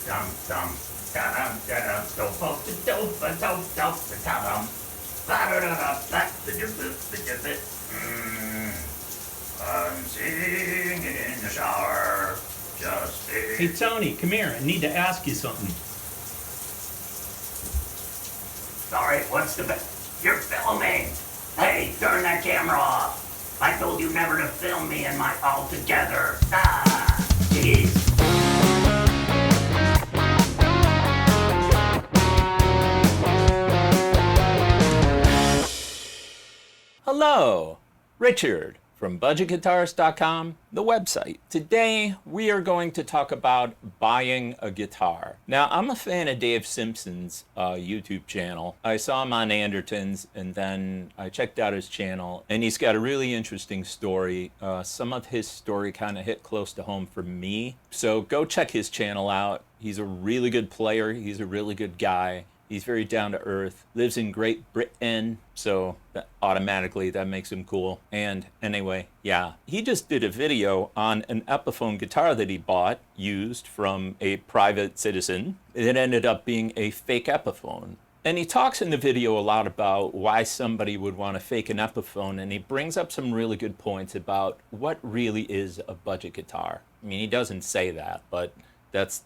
dum dum da-dum da-dum dope dope dope dope da-dum ba-da-da-da-da-da-da-da-da. I'm singing in the shower. Just Hey, Tony, come here. I need to ask you something. Sorry, what's the You're filming. Hey, turn that camera off. I told you never to film me and my all together. Ah, jeez. Hello, Richard from budgetguitarist.com, the website. Today, we are going to talk about buying a guitar. Now, I'm a fan of Dave Simpson's YouTube channel. I saw him on Anderton's, and then I checked out his channel, and he's got a really interesting story. Some of his story kind of hit close to home for me. So go check his channel out. He's a really good player. He's a really good guy. He's very down to earth, lives in Great Britain, so automatically that makes him cool. And anyway, yeah, he just did a video on an Epiphone guitar that he bought, used from a private citizen. It ended up being a fake Epiphone. And he talks in the video a lot about why somebody would want to fake an Epiphone, and he brings up some really good points about what really is a budget guitar. I mean, he doesn't say that, but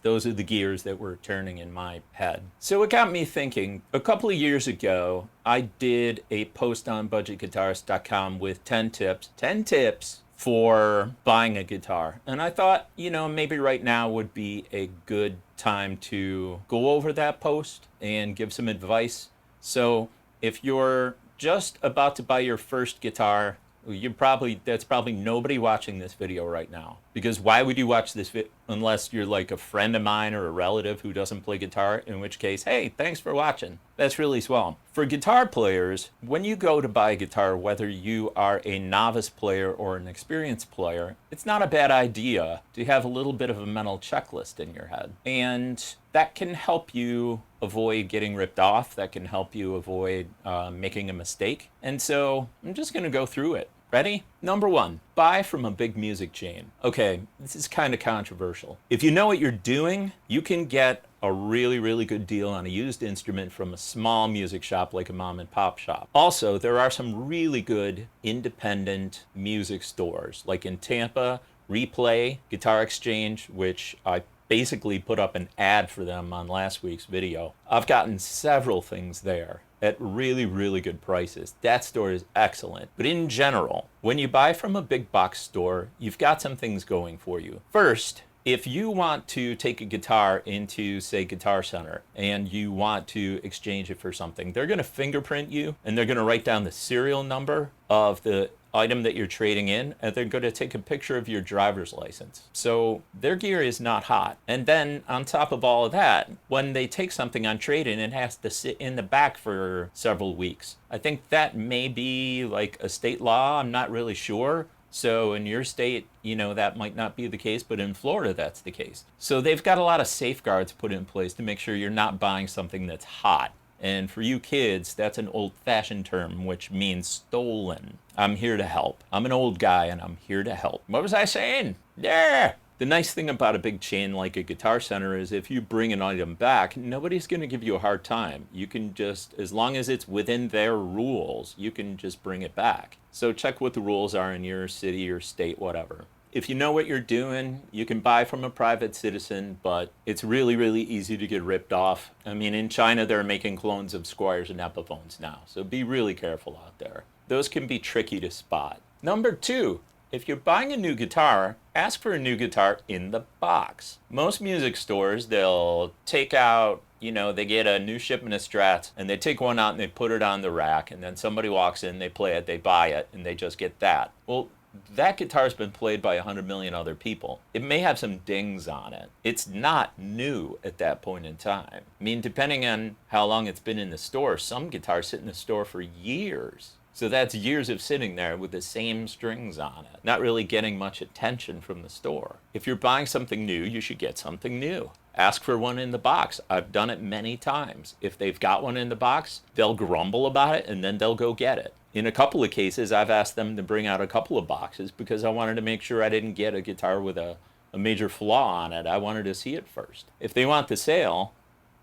those are the gears that were turning in my head. So it got me thinking. A couple of years ago, I did a post on budgetguitarist.com with 10 tips for buying a guitar. And I thought, maybe right now would be a good time to go over that post and give some advice. So if you're just about to buy your first guitar, that's probably nobody watching this video right now. Because why would you watch this video unless you're like a friend of mine or a relative who doesn't play guitar, in which case, hey, thanks for watching. That's really swell. For guitar players, when you go to buy a guitar, whether you are a novice player or an experienced player, it's not a bad idea to have a little bit of a mental checklist in your head. And that can help you avoid getting ripped off. That can help you avoid making a mistake. And so I'm just going to go through it. Ready? Number 1, buy from a big music chain. Okay, this is kind of controversial. If you know what you're doing, you can get a really, really good deal on a used instrument from a small music shop like a mom and pop shop. Also, there are some really good independent music stores, like in Tampa, Replay, Guitar Exchange, which I basically put up an ad for them on last week's video. I've gotten several things there at really, really good prices. That store is excellent. But in general, when you buy from a big box store, you've got some things going for you. First, if you want to take a guitar into, say, Guitar Center, and you want to exchange it for something, they're gonna fingerprint you, and they're gonna write down the serial number of the item that you're trading in, and they're going to take a picture of your driver's license. So their gear is not hot. And then on top of all of that, when they take something on trade-in, it has to sit in the back for several weeks. I think that may be like a state law. I'm not really sure. So in your state, that might not be the case, but in Florida, that's the case. So they've got a lot of safeguards put in place to make sure you're not buying something that's hot. And for you kids, that's an old-fashioned term, which means stolen. I'm here to help. I'm an old guy, and I'm here to help. What was I saying? Yeah! The nice thing about a big chain like a Guitar Center is if you bring an item back, nobody's going to give you a hard time. You can just, as long as it's within their rules, you can just bring it back. So check what the rules are in your city or state, whatever. If you know what you're doing, you can buy from a private citizen, but it's really, really easy to get ripped off. I mean, in China, they're making clones of Squiers and Epiphones now, so be really careful out there. Those can be tricky to spot. Number 2, if you're buying a new guitar, ask for a new guitar in the box. Most music stores, they'll take out, they get a new shipment of Strats, and they take one out and they put it on the rack, and then somebody walks in, they play it, they buy it, and they just get that. Well, that guitar's been played by 100 million other people. It may have some dings on it. It's not new at that point in time. I mean, depending on how long it's been in the store, some guitars sit in the store for years. So that's years of sitting there with the same strings on it, not really getting much attention from the store. If you're buying something new, you should get something new. Ask for one in the box. I've done it many times. If they've got one in the box, they'll grumble about it and then they'll go get it. In a couple of cases, I've asked them to bring out a couple of boxes because I wanted to make sure I didn't get a guitar with a a major flaw on it, I wanted to see it first. If they want the sale,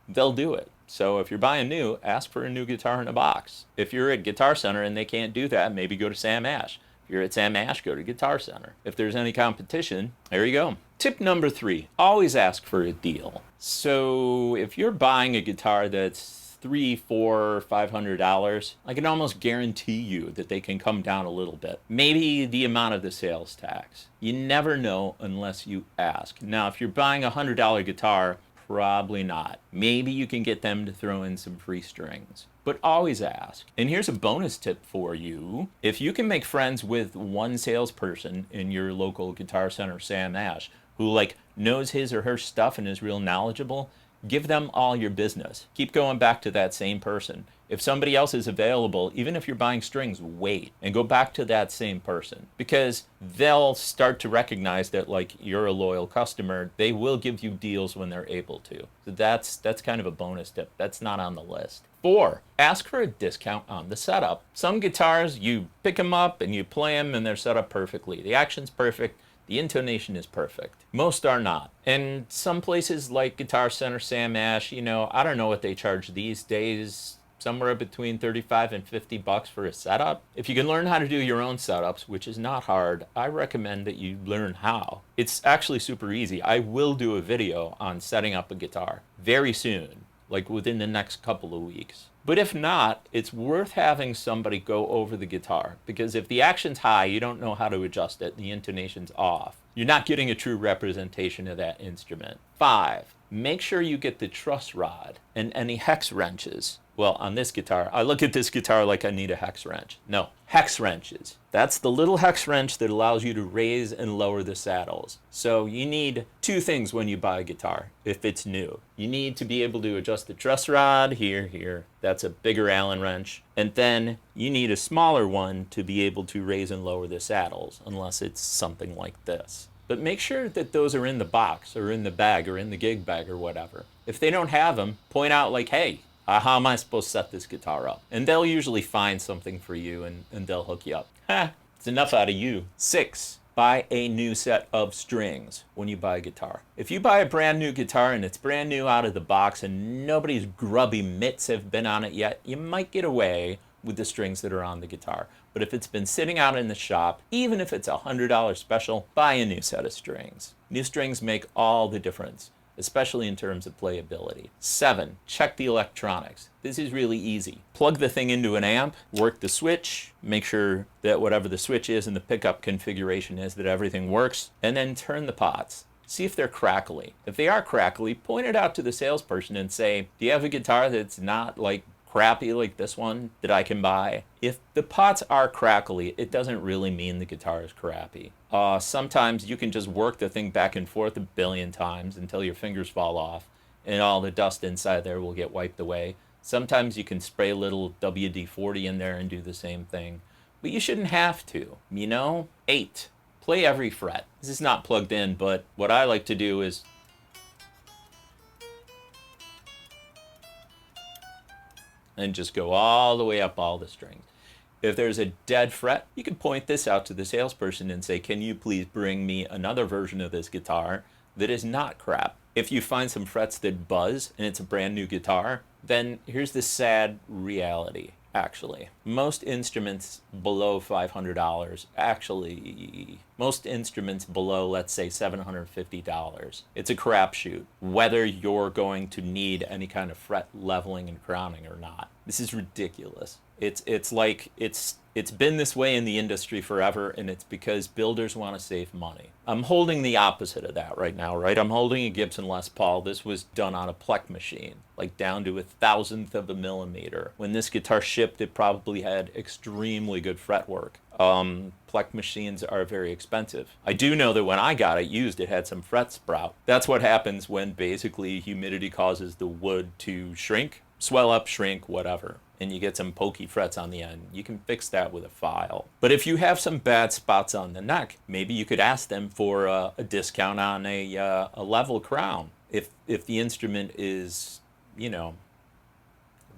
they'll do it. So if you're buying new, ask for a new guitar in a box. If you're at Guitar Center and they can't do that, maybe go to Sam Ash. If you're at Sam Ash, go to Guitar Center. If there's any competition, there you go. Tip number 3, always ask for a deal. So if you're buying a guitar that's $300, $400, $500, I can almost guarantee you that they can come down a little bit. Maybe the amount of the sales tax. You never know unless you ask. Now, if you're buying a $100 guitar, probably not. Maybe you can get them to throw in some free strings. But always ask. And here's a bonus tip for you. If you can make friends with one salesperson in your local Guitar Center, Sam Ash, who knows his or her stuff and is real knowledgeable, give them all your business. Keep going back to that same person. If somebody else is available, even if you're buying strings, wait and go back to that same person, because they'll start to recognize that you're a loyal customer. They will give you deals when they're able to. So that's kind of a bonus tip. That's not on the list. 4, ask for a discount on the setup. Some guitars, you pick them up and you play them and they're set up perfectly. The action's perfect. The intonation is perfect. Most are not. And some places like Guitar Center, Sam Ash, I don't know what they charge these days. Somewhere between $35 and $50 for a setup. If you can learn how to do your own setups, which is not hard, I recommend that you learn how. It's actually super easy. I will do a video on setting up a guitar very soon, within the next couple of weeks. But if not, it's worth having somebody go over the guitar, because if the action's high, you don't know how to adjust it, and the intonation's off, you're not getting a true representation of that instrument. 5, make sure you get the truss rod and any hex wrenches. Well, on this guitar, I look at this guitar like I need a hex wrench. No, hex wrenches. That's the little hex wrench that allows you to raise and lower the saddles. So you need 2 things when you buy a guitar, if it's new. You need to be able to adjust the truss rod, here. That's a bigger Allen wrench. And then you need a smaller one to be able to raise and lower the saddles, unless it's something like this. But make sure that those are in the box or in the bag or in the gig bag or whatever. If they don't have them, point out hey, how am I supposed to set this guitar up? And they'll usually find something for you and they'll hook you up. It's enough out of you. 6, buy a new set of strings when you buy a guitar. If you buy a brand new guitar and it's brand new out of the box and nobody's grubby mitts have been on it yet, you might get away with the strings that are on the guitar. But if it's been sitting out in the shop, even if it's a $100 special, buy a new set of strings. New strings make all the difference, especially in terms of playability. 7, check the electronics. This is really easy. Plug the thing into an amp, work the switch, make sure that whatever the switch is and the pickup configuration is, that everything works, and then turn the pots. See if they're crackly. If they are crackly, point it out to the salesperson and say, do you have a guitar that's not crappy like this one that I can buy? If the pots are crackly, it doesn't really mean the guitar is crappy. Sometimes you can just work the thing back and forth a billion times until your fingers fall off and all the dust inside there will get wiped away. Sometimes you can spray a little WD-40 in there and do the same thing, but you shouldn't have to, 8, play every fret. This is not plugged in, but what I like to do is and just go all the way up all the strings. If there's a dead fret, you can point this out to the salesperson and say, can you please bring me another version of this guitar that is not crap? If you find some frets that buzz and it's a brand new guitar, then here's the sad reality. Actually, most instruments below $500, most instruments below, let's say, $750, it's a crapshoot whether you're going to need any kind of fret leveling and crowning or not. This is ridiculous. It's been this way in the industry forever, and it's because builders want to save money. I'm holding the opposite of that right now, right? I'm holding a Gibson Les Paul. This was done on a Plek machine, down to 1,000th of a millimeter. When this guitar shipped, it probably had extremely good fretwork. Plek machines are very expensive. I do know that when I got it used, it had some fret sprout. That's what happens when basically humidity causes the wood to shrink, swell up, shrink, whatever, and you get some pokey frets on the end. You can fix that with a file. But if you have some bad spots on the neck, maybe you could ask them for a discount on a level crown. If the instrument is,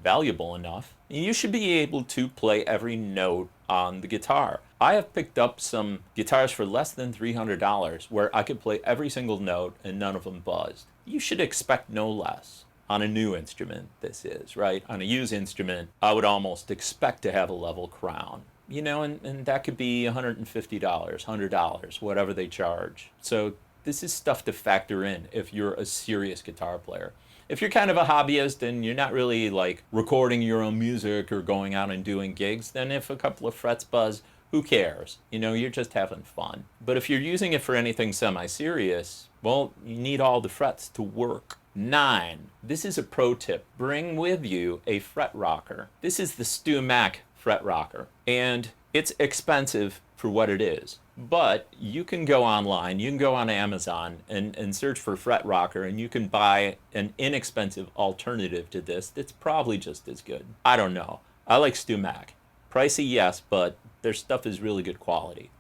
valuable enough, you should be able to play every note on the guitar. I have picked up some guitars for less than $300 where I could play every single note and none of them buzzed. You should expect no less. On a new instrument, this is, right? On a used instrument, I would almost expect to have a level crown. You know, and that could be $150, $100, whatever they charge. So this is stuff to factor in if you're a serious guitar player. If you're kind of a hobbyist and you're not really like recording your own music or going out and doing gigs, then if a couple of frets buzz, who cares? You know, you're just having fun. But if you're using it for anything semi-serious, well, you need all the frets to work. 9. This is a pro tip. Bring with you a fret rocker. This is the Stu Mac fret rocker, and it's expensive for what it is. But you can go online, you can go on Amazon and search for fret rocker, and you can buy an inexpensive alternative to this that's probably just as good. I don't know. I like Stu Mac. Pricey, yes, but their stuff is really good quality.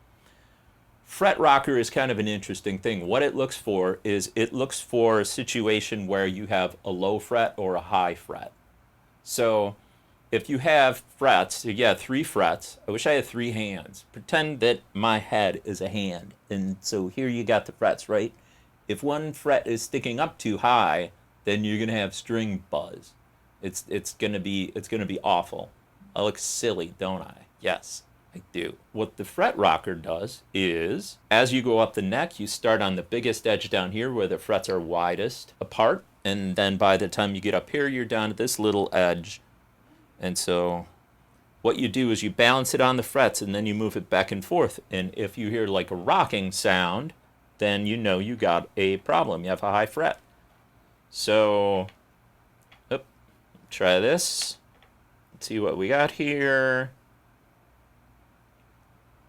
Fret rocker is kind of an interesting thing. What it looks for is it looks for a situation where you have a low fret or a high fret. So if you have frets, you got 3 frets. I wish I had 3 hands. Pretend that my head is a hand. And so here you got the frets, right? If one fret is sticking up too high, then you're gonna have string buzz. It's gonna be awful. I look silly, don't I? Yes, I do. What the fret rocker does is, as you go up the neck, you start on the biggest edge down here where the frets are widest apart. And then by the time you get up here, you're down at this little edge. And so what you do is you balance it on the frets and then you move it back and forth. And if you hear like a rocking sound, then you know you got a problem. You have a high fret. So, try this. Let's see what we got here.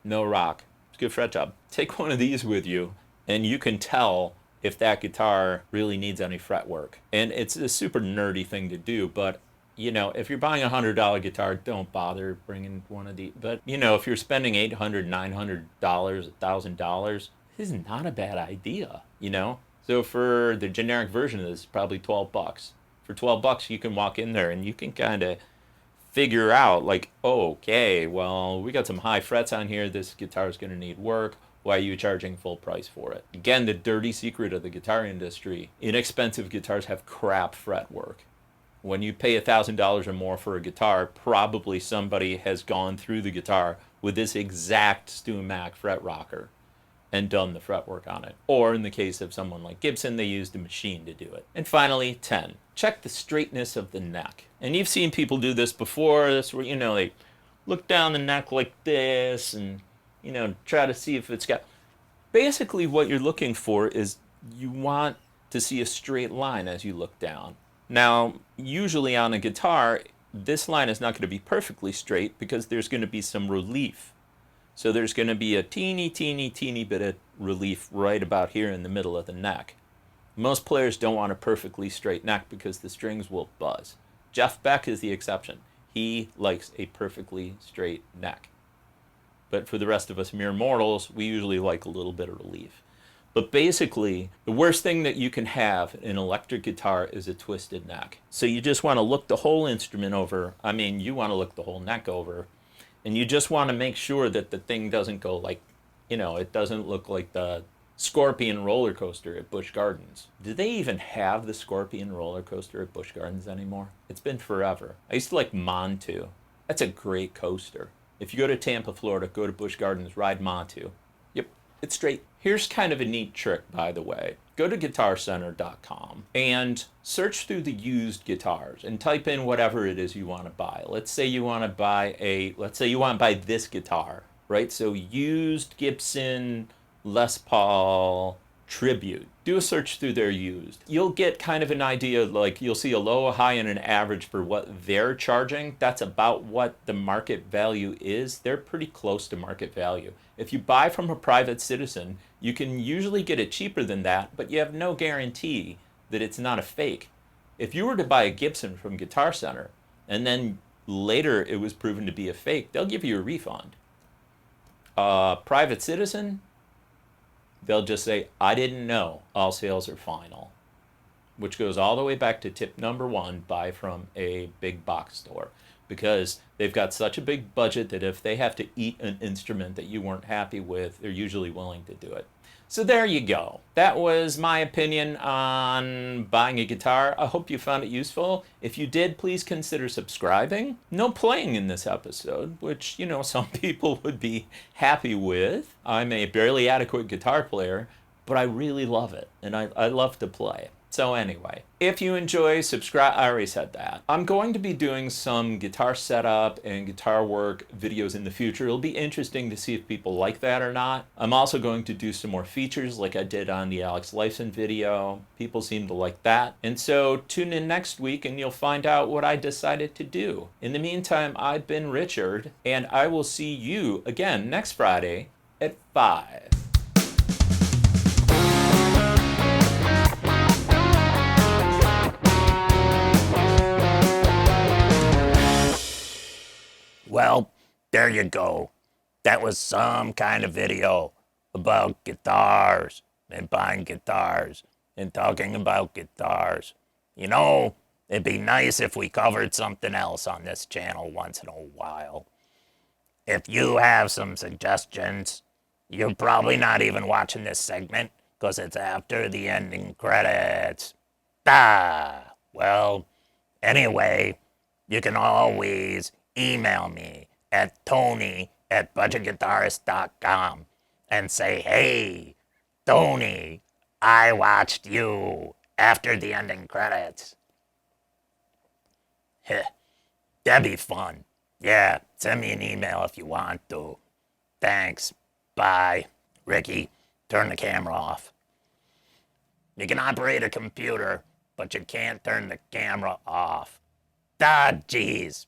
No rock. It's a good fret job. Take one of these with you and you can tell if that guitar really needs any fret work. And it's a super nerdy thing to do, but you know, if you're buying a $100 guitar, don't bother bringing one of these. But, you know, if you're spending $800, $900, $1,000, this is not a bad idea, you know? So for the generic version of this, probably $12. For $12, you can walk in there and you can kind of figure out, like, okay, well, we got some high frets on here. This guitar is going to need work. Why are you charging full price for it? Again, the dirty secret of the guitar industry. Inexpensive guitars have crap fret work. When you pay $1,000 or more for a guitar, probably somebody has gone through the guitar with this exact Stu Mac fret rocker and done the fretwork on it. Or in the case of someone like Gibson, they used a machine to do it. And finally, 10. Check the straightness of the neck. And you've seen people do this before. This where, you know, they look down the neck like this and, you know, try to see if it's got... Basically what you're looking for is you want to see a straight line as you look down. Now, usually on a guitar, this line is not going to be perfectly straight because there's going to be some relief. So there's going to be a teeny bit of relief right about here in the middle of the neck. Most players don't want a perfectly straight neck because the strings will buzz. Jeff Beck is the exception. He likes a perfectly straight neck. But for the rest of us mere mortals, we usually like a little bit of relief. But basically, the worst thing that you can have in an electric guitar is a twisted neck. So you just want to look the whole instrument over. I mean, you want to look the whole neck over. And you just want to make sure that the thing doesn't go like, you know, it doesn't look like the Scorpion roller coaster at Busch Gardens. Do they even have the Scorpion roller coaster at Busch Gardens anymore? It's been forever. I used to like Montu. That's a great coaster. If you go to Tampa, Florida, go to Busch Gardens, ride Montu. Yep, it's straight. Here's kind of a neat trick, by the way. Go to guitarcenter.com and search through the used guitars and type in whatever it is you want to buy. Let's say you want to buy this guitar, right? So used Gibson Les Paul Tribute. Do a search through their used. You'll get kind of an idea, like you'll see a low, a high, and an average for what they're charging. That's about what the market value is. They're pretty close to market value. If you buy from a private citizen, you can usually get it cheaper than that, but you have no guarantee that it's not a fake. If you were to buy a Gibson from Guitar Center, and then later it was proven to be a fake, they'll give you a refund. Private citizen, they'll just say, I didn't know, all sales are final. Which goes all the way back to tip number 1, buy from a big box store. because they've got such a big budget that if they have to eat an instrument that you weren't happy with, they're usually willing to do it. So there you go. That was my opinion on buying a guitar. I hope you found it useful. If you did, please consider subscribing. No playing in this episode, which, some people would be happy with. I'm a barely adequate guitar player, but I really love it, and I love to play. So anyway, if you enjoy, subscribe. I already said that. I'm going to be doing some guitar setup and guitar work videos in the future. It'll be interesting to see if people like that or not. I'm also going to do some more features like I did on the Alex Lifeson video. People seem to like that. And so tune in next week and you'll find out what I decided to do. In the meantime, I've been Richard, and I will see you again next Friday at 5. Well, there you go. That was some kind of video about guitars and buying guitars and talking about guitars. It'd be nice if we covered something else on this channel once in a while. If you have some suggestions, you're probably not even watching this segment because it's after the ending credits. Well, anyway, you can always email me at Tony@budgetguitarist.com and say, hey, Tony, I watched you after the ending credits. That'd be fun. Yeah, send me an email if you want to. Thanks. Bye. Ricky, turn the camera off. You can operate a computer, but you can't turn the camera off. Jeez.